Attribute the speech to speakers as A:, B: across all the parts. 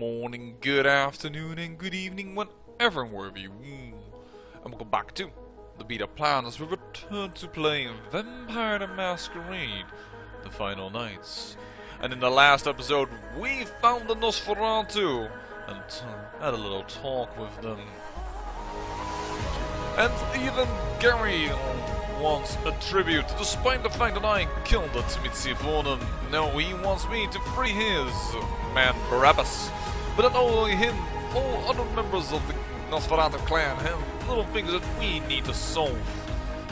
A: morning, good afternoon, and good evening, whenever and wherever you and welcome back to the beta plan as we return to playing Vampire The Masquerade, the final nights. And in the last episode, we found the Nosferatu and had a little talk with them. And even Gary wants a tribute, despite the fact that I killed the Timitsifonen. No, he wants me to free his man Barabbas. But not only him, all other members of the Nosferatu clan have little things that we need to solve.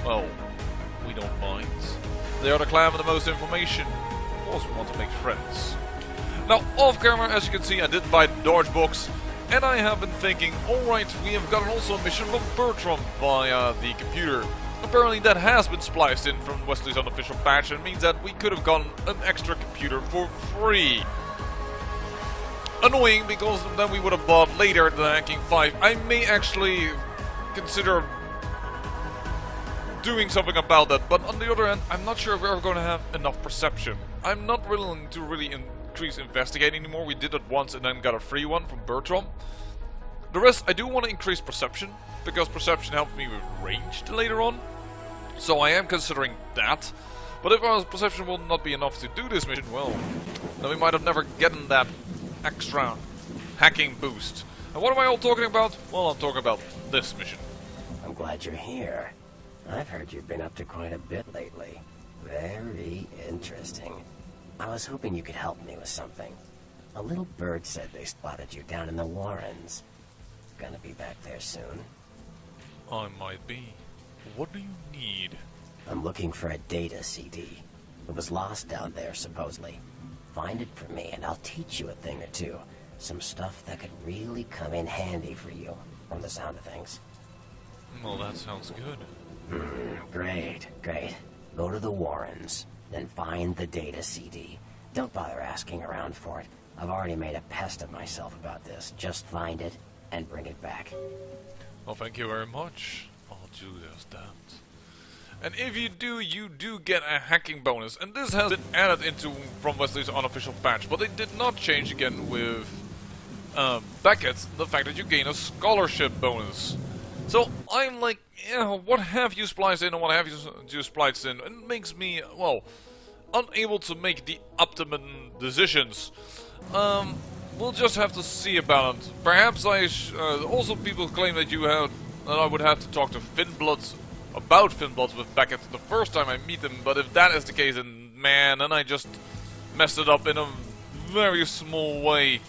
A: Well, we don't mind. They are the clan with the most information. Of course we want to make friends. Now, off camera, as you can see, I did buy the Dodge box. And I have been thinking, alright, we have gotten also a mission from Bertram via the computer. Apparently that has been spliced in from Wesley's unofficial patch, and means that we could have gotten an extra computer for free. Annoying, because then we would have bought later the Hacking 5. I may actually consider doing something about that, but on the other hand, I'm not sure if we're ever going to have enough perception. I'm not willing to really increase investigating anymore. We did it once and then got a free one from Bertram. The rest, I do want to increase perception, because perception helped me with ranged later on. So I am considering that. But if our perception will not be enough to do this mission, well, then we might have never gotten that extra hacking boost. And what am I all talking about? Well, I'm talking about this mission.
B: I'm glad you're here. I've heard you've been up to quite a bit lately. Very interesting. I was hoping you could help me with something. A little bird said they spotted you down in the Warrens. Gonna be back there soon.
A: I might be. What do you need?
B: I'm looking for a data CD. It was lost down there, supposedly. Find it for me and I'll teach you a thing or two. Some stuff that could really come in handy for you, from the sound of things.
A: Well, that sounds good.
B: Great. Go to the Warrens, then find the data CD. Don't bother asking around for it. I've already made a pest of myself about this. Just find it and bring it back.
A: Well, thank you very much. I'll do just that. And if you do get a hacking bonus. And this has been added into from Wesley's unofficial patch, but they did not change again with Beckett, the fact that you gain a scholarship bonus. So I'm like, yeah, what have you spliced in and what have you spliced in? It makes me, well, unable to make the optimum decisions. We'll just have to see about it. Perhaps also people claim that I would have to talk to Finnbloods about Finnbloods with Beckett the first time I meet him. But if that is the case, then man, then I just messed it up in a very small way,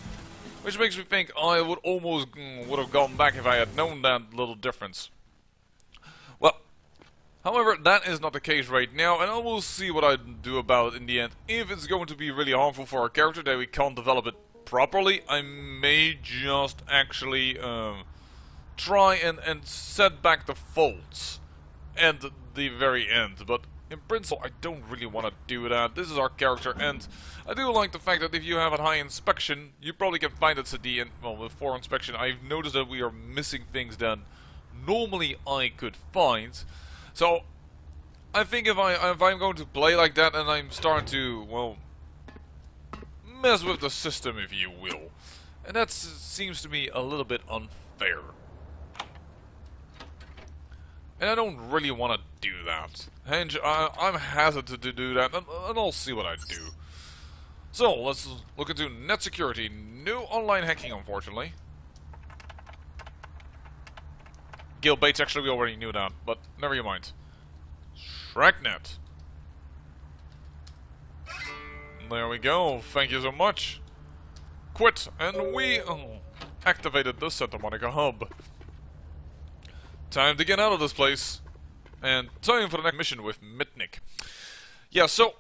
A: which makes me think I would almost would have gone back if I had known that little difference. Well, however, that is not the case right now, and I will see what I do about it in the end. If it's going to be really harmful for our character that we can't develop it properly, I may just actually try and set back the faults at the very end. But in principle, I don't really want to do that. This is our character, and I do like the fact that if you have a high inspection, you probably can find it CD. And well, with 4 inspection, I've noticed that we are missing things that normally I could find. So I think if I'm going to play like that, and I'm starting to, well, mess with the system, if you will, and that seems to me a little bit unfair. And I don't really want to do that. And I'm hesitant to do that, and I'll see what I do. So, let's look into net security. No online hacking, unfortunately. Gil Bates, actually, we already knew that, but never you mind. Shragnet. There we go, thank you so much. Quit, and we activated the Santa Monica hub. Time to get out of this place. And time for the next mission with Mitnick. Yeah, so,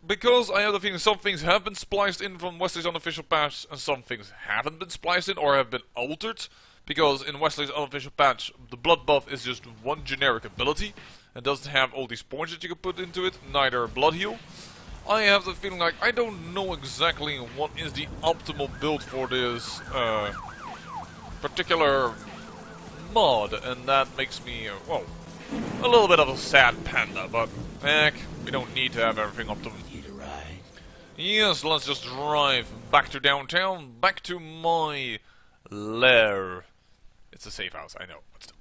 A: because I have the feeling some things have been spliced in from Wesley's unofficial patch, and some things haven't been spliced in, or have been altered. Because in Wesley's unofficial patch, the blood buff is just one generic ability, and doesn't have all these points that you can put into it, neither blood heal. I have the feeling like I don't know exactly what is the optimal build for this particular mod, and that makes me, well, a little bit of a sad panda, but heck, we don't need to have everything optimal. Yes, let's just drive back to downtown, back to my lair. It's a safe house, I know, but still.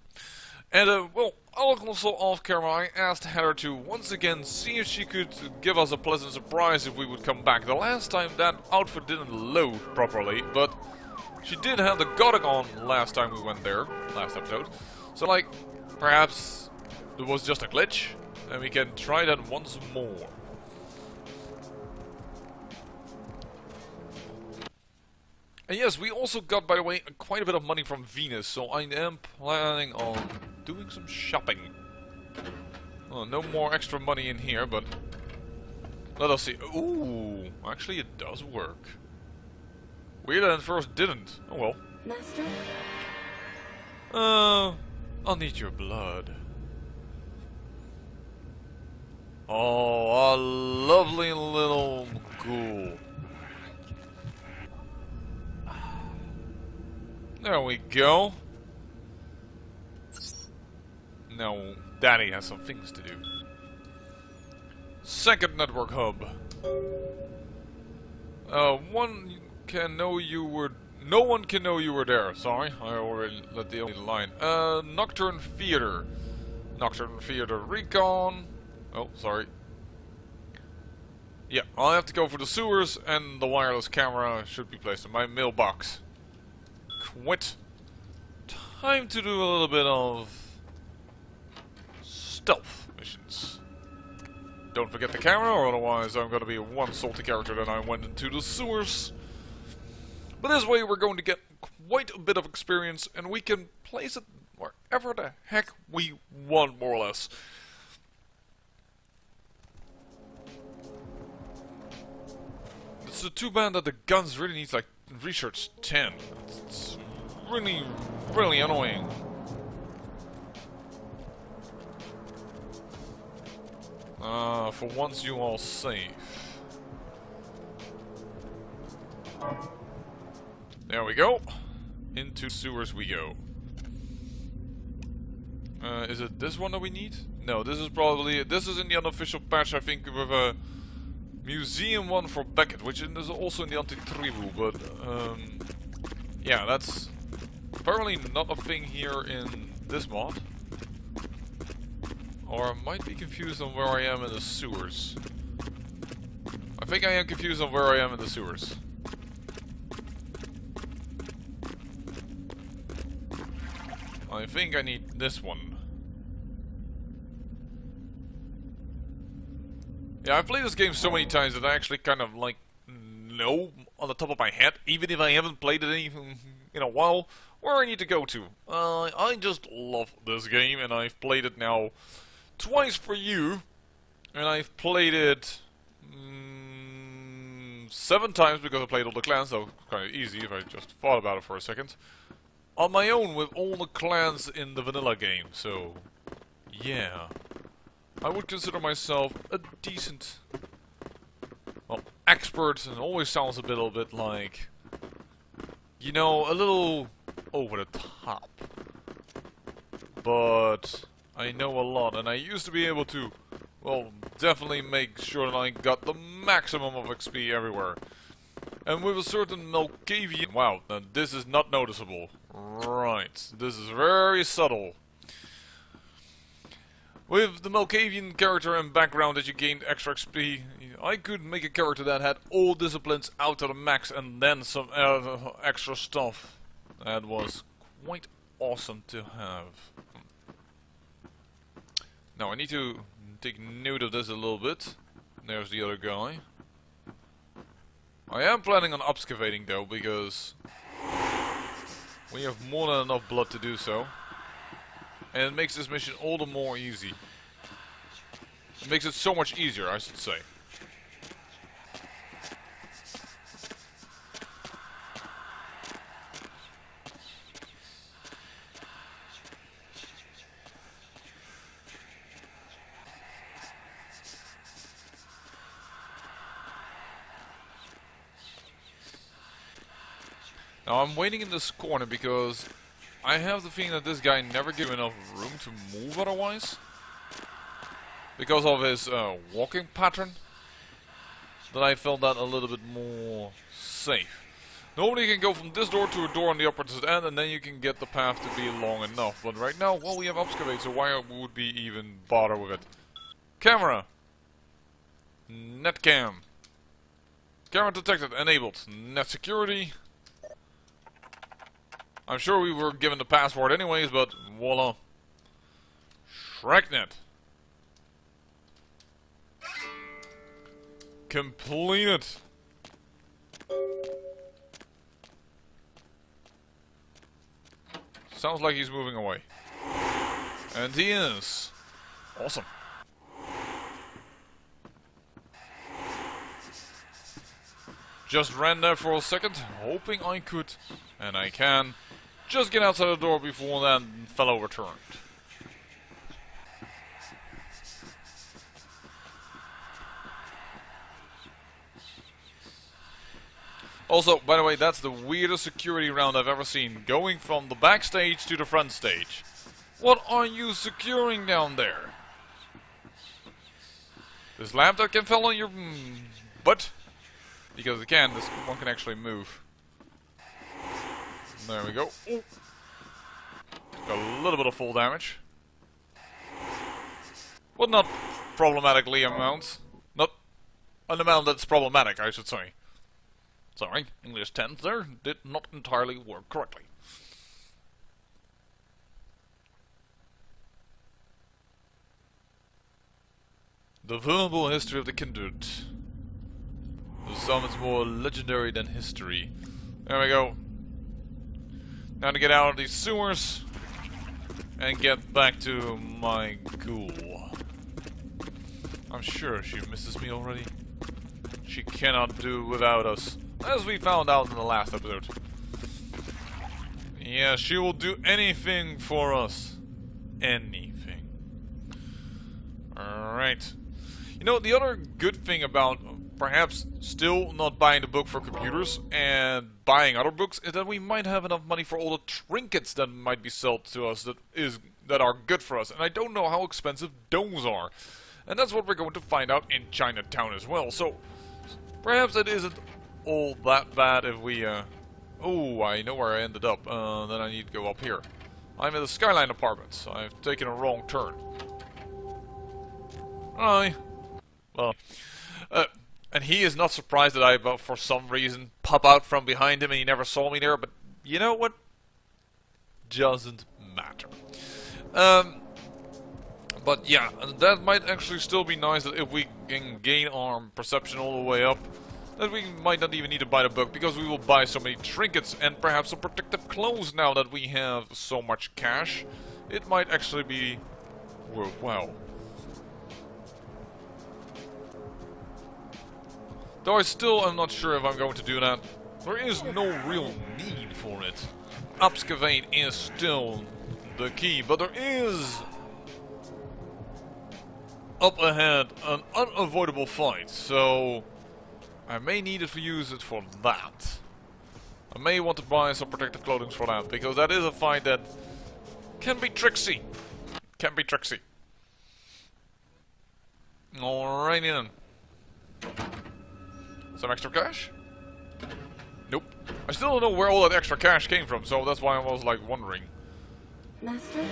A: And, well, also off camera, I asked Heather to once again see if she could give us a pleasant surprise if we would come back. The last time that outfit didn't load properly, but she did have the Gothic on last time we went there, last episode. So, like, perhaps it was just a glitch, and we can try that once more. And yes, we also got, by the way, quite a bit of money from Venus, so I am planning on doing some shopping. Well, no more extra money in here, but let us see. Ooh, actually it does work. Weird that at first didn't. Oh well.
C: Master?
A: I'll need your blood. Oh, a lovely little ghoul. There we go. Now, Daddy has some things to do. Second network hub. One can know you were. No one can know you were there. Sorry, I already let the only line. Nocturne Theater. Nocturne Theater Recon. Oh, sorry. Yeah, I'll have to go for the sewers, and the wireless camera should be placed in my mailbox. Quit. Time to do a little bit of stealth missions. Don't forget the camera, or otherwise I'm gonna be one salty character that I went into the sewers. But this way we're going to get quite a bit of experience, and we can place it wherever the heck we want, more or less. It's too bad that the guns really needs like research 10. It's really, really annoying. For once you all safe. There we go. Into sewers we go. Is it this one that we need? No, this is probably... This is in the unofficial patch, I think, with a museum one for Beckett, which is also in the anti-tribu, but... yeah, that's apparently not a thing here in this mod. Or I might be confused on where I am in the sewers. I think I am confused on where I am in the sewers. I think I need this one. Yeah, I've played this game so many times that I actually kind of like know on the top of my head, even if I haven't played it in a while, where I need to go to. I just love this game, and I've played it now twice for you, and I've played it 7 times because I played all the clans, so kind of easy if I just thought about it for a second. On my own with all the clans in the vanilla game, so yeah. I would consider myself a decent, well, expert, and always sounds a little bit like, you know, a little over the top. But I know a lot, and I used to be able to, well, definitely make sure that I got the maximum of XP everywhere. And with a certain Malkavian... Wow, now this is not noticeable. Right, this is very subtle. With the Malkavian character and background that you gained extra XP, I could make a character that had all disciplines out to the max and then some extra stuff. That was quite awesome to have. Now I need to take note of this a little bit. There's the other guy. I am planning on excavating though, because we have more than enough blood to do so. And it makes this mission all the more easy. It makes it so much easier, I should say. Now I'm waiting in this corner because I have the feeling that this guy never gave enough room to move otherwise. Because of his walking pattern. that I felt that a little bit more safe. Normally you can go from this door to a door on the opposite end, and then you can get the path to be long enough. But right now, well, we have excavate, so why would we even bother with it? Camera! Netcam. Camera detected, enabled. Net security. I'm sure we were given the password anyways, but voila. Shragnet. Completed. Sounds like he's moving away. And he is. Awesome. Just ran there for a second, hoping I could, and I can, just get outside the door before that fellow returned. Also, by the way, that's the weirdest security round I've ever seen, going from the backstage to the front stage. What are you securing down there? This lamp that can fall on your butt? Because it can, this one can actually move. There we go. Ooh. Got a little bit of full damage. But not problematically amounts. Not an amount that's problematic, I should say. Sorry, English tense there did not entirely work correctly. The verbal history of the Kindred. The sum is more legendary than history. There we go. Now to get out of these sewers and get back to my ghoul. I'm sure she misses me already. She cannot do without us, as we found out in the last episode. Yeah, she will do anything for us. Anything. Alright. You know, the other good thing about perhaps still not buying the book for computers and buying other books is that we might have enough money for all the trinkets that might be sold to us that are good for us. And I don't know how expensive those are. And that's what we're going to find out in Chinatown as well. So perhaps it isn't all that bad if we oh, I know where I ended up. Then I need to go up here. I'm in the Skyline Apartments. I've taken a wrong turn. Hi. Well, and he is not surprised that I, for some reason, pop out from behind him and he never saw me there, but you know what? Doesn't matter. But yeah, that might actually still be nice that if we can gain our perception all the way up, that we might not even need to buy the book, because we will buy so many trinkets and perhaps some protective clothes now that we have so much cash. It might actually be worthwhile. Though I still am not sure if I'm going to do that. There is no real need for it. Excavate is still the key, but there is up ahead an unavoidable fight, so I may need it to use it for that. I may want to buy some protective clothing for that, because that is a fight that can be tricksy. Can be tricksy. Alrighty then. Some extra cash? Nope. I still don't know where all that extra cash came from, so that's why I was like wondering.
C: Master?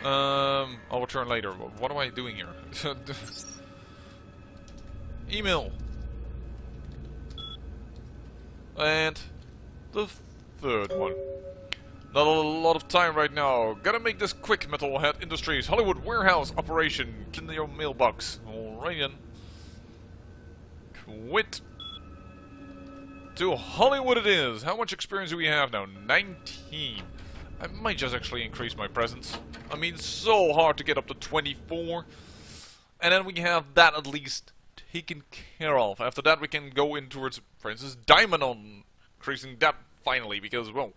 A: I'll return later. What am I doing here? Email. And the third one. Not a lot of time right now. Gotta make this quick. Metalhead Industries, Hollywood warehouse operation. In your mailbox. Alright then. Quit. To Hollywood it is. How much experience do we have now? 19. I might just actually increase my presence. I mean, so hard to get up to 24. And then we have that at least taken care of. After that we can go in towards, for instance, Diamond on increasing that finally, because, well,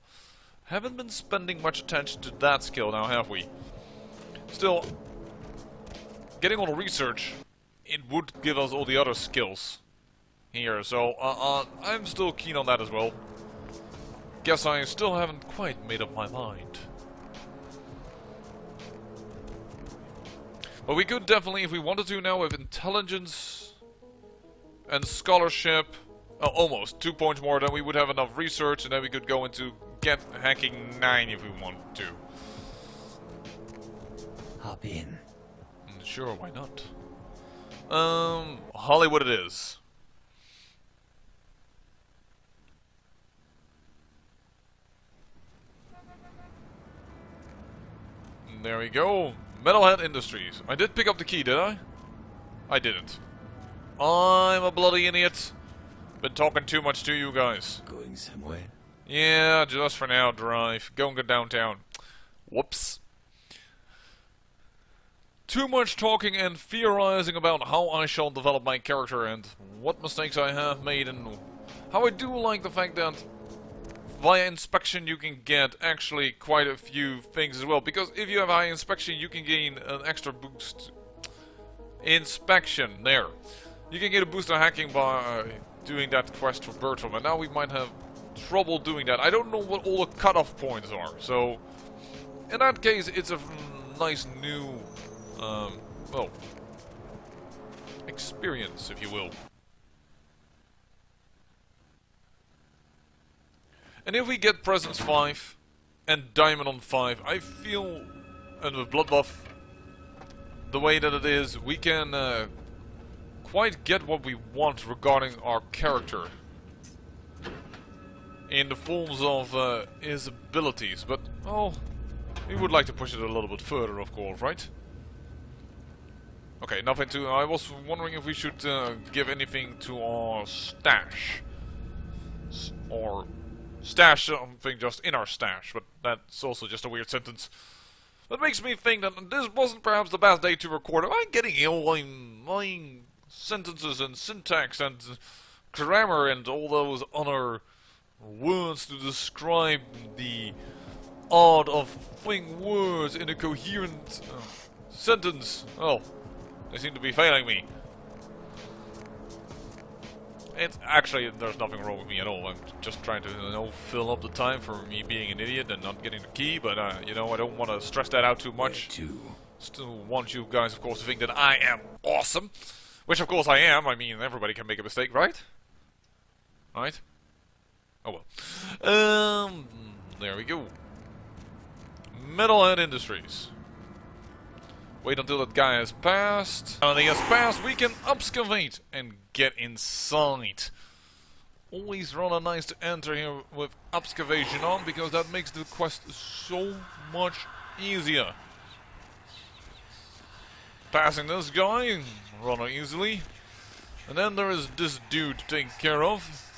A: haven't been spending much attention to that skill now, have we? Still, getting all the research, it would give us all the other skills here, so I'm still keen on that as well. Guess I still haven't quite made up my mind. But we could definitely, if we wanted to now, with intelligence And scholarship, almost 2 points more. Then we would have enough research, and then we could go into get hacking 9 if we want to.
D: Hop in.
A: Sure, why not? Hollywood it is. There we go. Metalhead Industries. I did pick up the key, did I? I didn't. I'm a bloody idiot. Been talking too much to you guys.
D: Going somewhere?
A: Yeah, just for now, drive. Go and get downtown. Whoops. Too much talking and theorizing about how I shall develop my character and what mistakes I have made, and how I do like the fact that via inspection you can get actually quite a few things as well, because if you have high inspection you can gain an extra boost. Inspection, there. You can get a boost on hacking by doing that quest for Bertram, and now we might have trouble doing that. I don't know what all the cutoff points are, so in that case it's a nice new well, experience, if you will. And if we get Presence 5 and Diamond on 5, I feel, and with Blood Buff, the way that it is, we can quite get what we want regarding our character. In the forms of his abilities, but, oh, we would like to push it a little bit further, of course, right? Okay, nothing to... I was wondering if we should give anything to our stash. Or stash something just in our stash, but that's also just a weird sentence. That makes me think that this wasn't perhaps the best day to record. Am I getting ill? I'm lying sentences and syntax and grammar and all those other words to describe the art of thinking words in a coherent sentence. Oh. They seem to be failing me. It's actually, there's nothing wrong with me at all. I'm just trying to, you know, fill up the time for me being an idiot and not getting the key. But you know, I don't want to stress that out too much. Still want you guys, of course, to think that I am awesome, which of course I am. I mean, everybody can make a mistake, right? Right? Oh well. There we go. Metalhead Industries. Wait until that guy has passed. And he has passed, we can excavate and get inside. Always rather nice to enter here with excavation on, because that makes the quest so much easier. Passing this guy rather easily. And then there is this dude to take care of.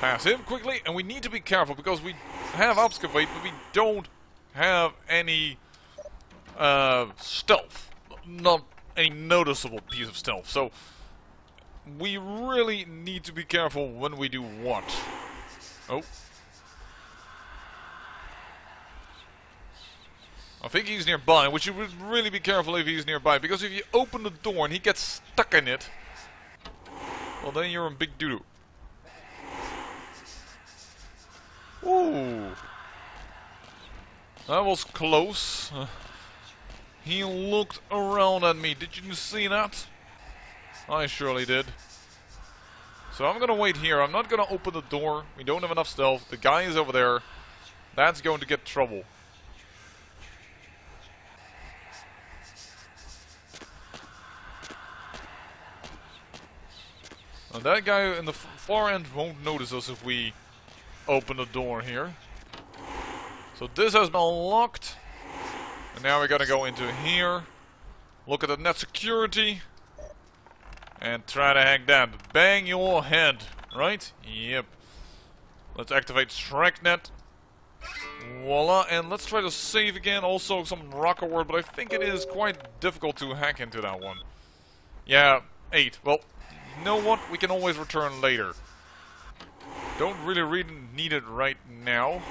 A: Pass him quickly, and we need to be careful because we have excavate, but we don't have any stealth, not a noticeable piece of stealth, so we really need to be careful when we do what. Oh. I think he's nearby, which you would really be careful if he's nearby, because if you open the door and he gets stuck in it, well then you're in big doo-doo. Ooh. That was close. He looked around at me. Did you see that? I surely did. So I'm gonna wait here. I'm not gonna open the door. We don't have enough stealth. The guy is over there. That's going to get trouble. And that guy in the far end won't notice us if we open the door here. So this has been unlocked. And now we're gonna go into here, look at the net security, and try to hack that. Bang your head, right? Yep. Let's activate StrikeNet. Voila, and let's try to save again. Also some rocker word, but I think it is quite difficult to hack into that one. Yeah, 8. Well, you know what? We can always return later. Don't really need it right now.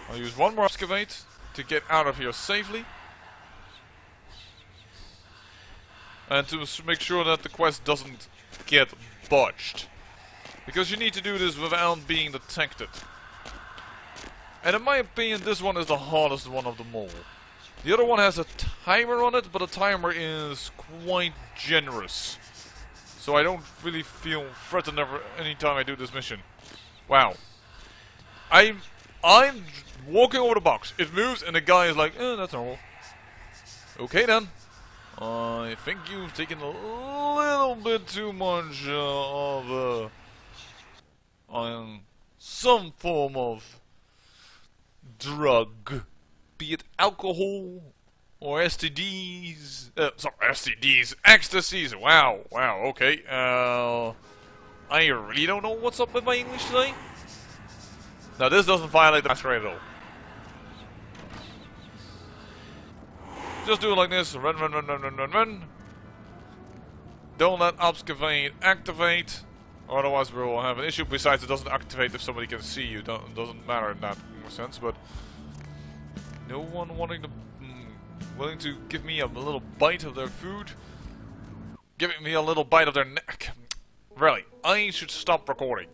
A: I'll use one more excavate to get out of here safely. And to make sure that the quest doesn't get botched. Because you need to do this without being detected. And in my opinion, this one is the hardest one of them all. The other one has a timer on it, but the timer is quite generous. so I don't really feel threatened anytime I do this mission. Wow. I'm walking over the box. It moves, and the guy is like, that's normal. Okay then. I think you've taken a little bit too much of some form of drug, be it alcohol or STDs. Sorry, STDs, ecstasies. Wow, okay. I really don't know what's up with my English today. Now this doesn't violate the Masquerade at all. Just do it like this. Run. Don't let obfuscate activate. Otherwise we will have an issue. Besides, it doesn't activate if somebody can see you. Doesn't matter in that sense. But no one willing to give me a little bite of their food. Giving me a little bite of their neck. Really, I should stop recording.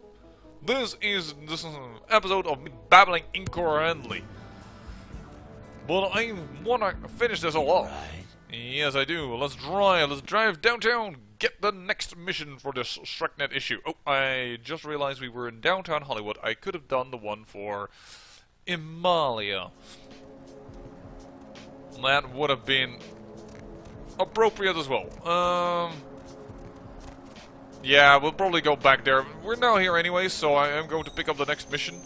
A: This is an episode of me babbling incoherently. But I want to finish this all off.
D: Right.
A: Yes, I do. Let's drive downtown. Get the next mission for this StreckNet issue. Oh, I just realized we were in downtown Hollywood. I could have done the one for Emalia. That would have been appropriate as well. Yeah, we'll probably go back there. We're now here anyway, so I am going to pick up the next mission.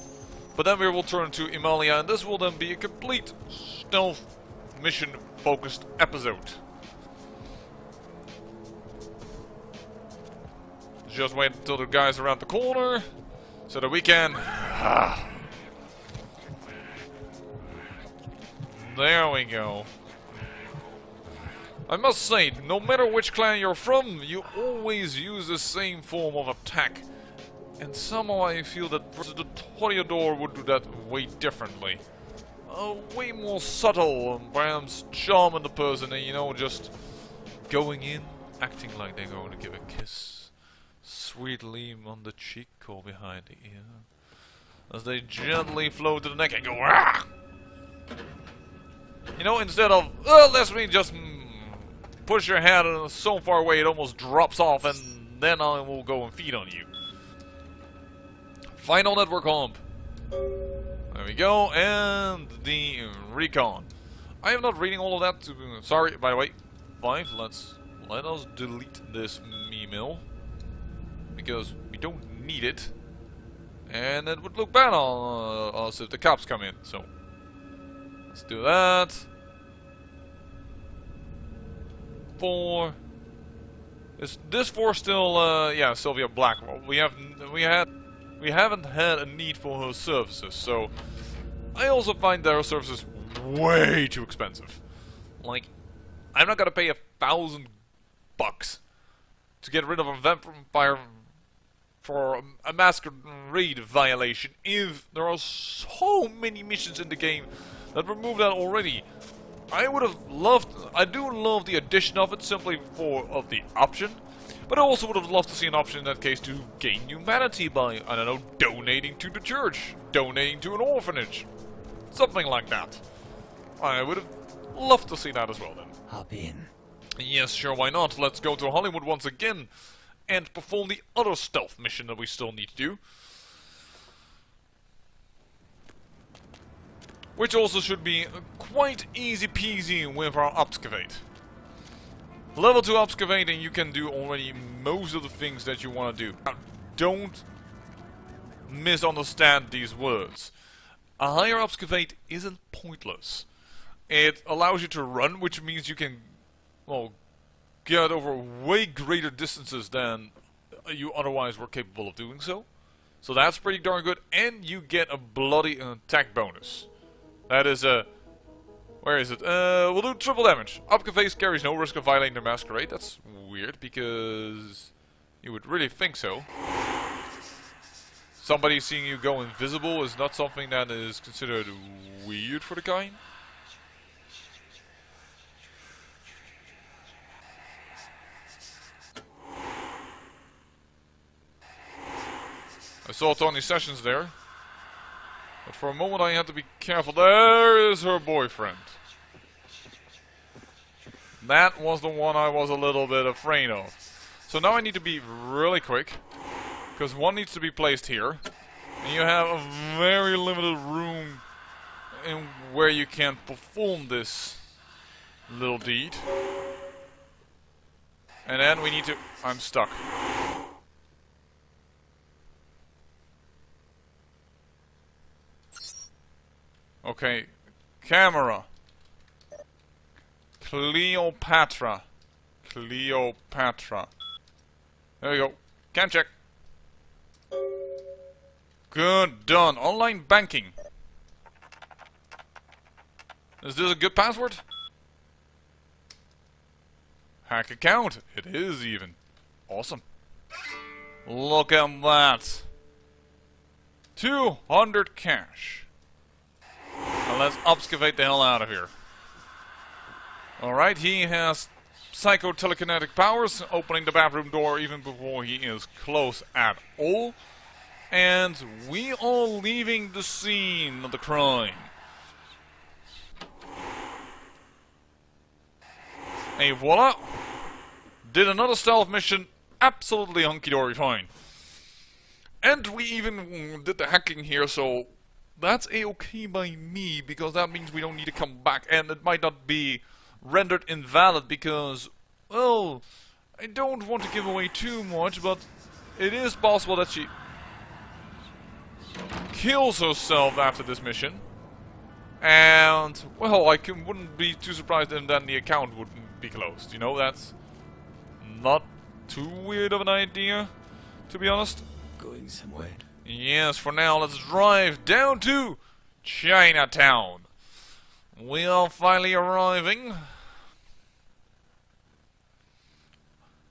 A: But then we will turn to Emalia, and this will then be a complete stealth mission-focused episode. Just wait until the guy's around the corner, so that we can... There we go. I must say, no matter which clan you're from, you always use the same form of attack. And somehow I feel that the Toreador would do that way differently. Way more subtle, and perhaps charming the person, and you know, just going in, acting like they're going to give a kiss. Sweetly on the cheek or behind the ear. As they gently flow to the neck and go, "Rah!" You know, instead of, let me just push your head so far away it almost drops off, and then I will go and feed on you. Final network hump. There we go, and the recon. I am not reading all of that. Sorry, by the way. 5. Let us delete this email because we don't need it, and it would look bad on us if the cops come in. So let's do that. 4. Is this 4 still? Yeah, Sylvia Blackwell. We haven't had a need for her services, so I also find their services way too expensive. Like, I'm not gonna pay $1,000 to get rid of a vampire for a masquerade violation if there are so many missions in the game that remove that already. I do love the addition of it simply of the option. But I also would have loved to see an option in that case to gain humanity by, I don't know, donating to the church, donating to an orphanage, something like that. I would have loved to see that as well then.
D: Hop in.
A: Yes, sure, why not? Let's go to Hollywood once again and perform the other stealth mission that we still need to do. Which also should be quite easy peasy with our obfuscate. Level 2 obfuscate and you can do already most of the things that you want to do. Now, don't misunderstand these words. A higher obfuscate isn't pointless. It allows you to run, which means you can, well, get over way greater distances than you otherwise were capable of doing so. So that's pretty darn good, and you get a bloody attack bonus. That is a... Where is it? We'll do triple damage. Obfuscate carries no risk of violating the Masquerade. That's weird, because you would really think so. Somebody seeing you go invisible is not something that is considered weird for the kind. I saw Tony Sessions there. But for a moment I had to be careful. There is her boyfriend. That was the one I was a little bit afraid of. So now I need to be really quick, because one needs to be placed here. And you have a very limited room in where you can perform this little deed. And then we need to... I'm stuck. Okay. Camera. Cleopatra. Cleopatra. There we go. Can check. Good, done. Online banking. Is this a good password? Hack account. It is even. Awesome. Look at that. 200 cash. Now let's excavate the hell out of here. Alright, he has psycho-telekinetic powers, opening the bathroom door even before he is close at all. And we are leaving the scene of the crime. And voila! Did another stealth mission, absolutely hunky-dory fine. And we even did the hacking here, so that's a-okay by me, because that means we don't need to come back, and it might not be rendered invalid because, well, I don't want to give away too much, but it is possible that she kills herself after this mission. And, well, I wouldn't be too surprised if then the account wouldn't be closed. You know, that's not too weird of an idea, to be honest.
D: Going somewhere.
A: Yes, for now, let's drive down to Chinatown. We are finally arriving.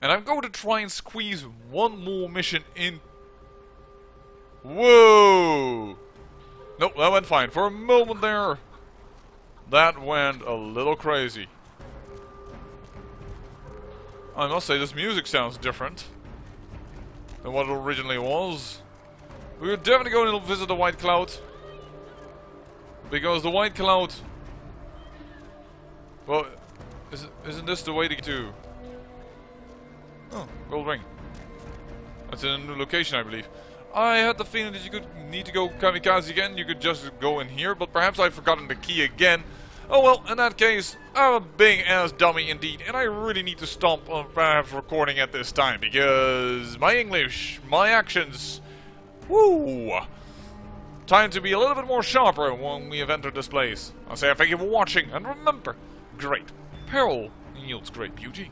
A: And I'm going to try and squeeze one more mission in. Whoa! Nope, that went fine. For a moment there, that went a little crazy. I must say, this music sounds different than what it originally was. We're definitely going to visit the White Cloud, because the White Cloud... Well, isn't this the way to get to... Oh, gold ring. That's in a new location, I believe. I had the feeling that you could need to go kamikaze again. You could just go in here, but perhaps I've forgotten the key again. Oh well, in that case, I'm a big-ass dummy indeed, and I really need to stop perhaps recording at this time, because my English, my actions... Woo! Time to be a little bit more sharper when we have entered this place. I'll say thank you for watching, and remember, great peril yields great beauty.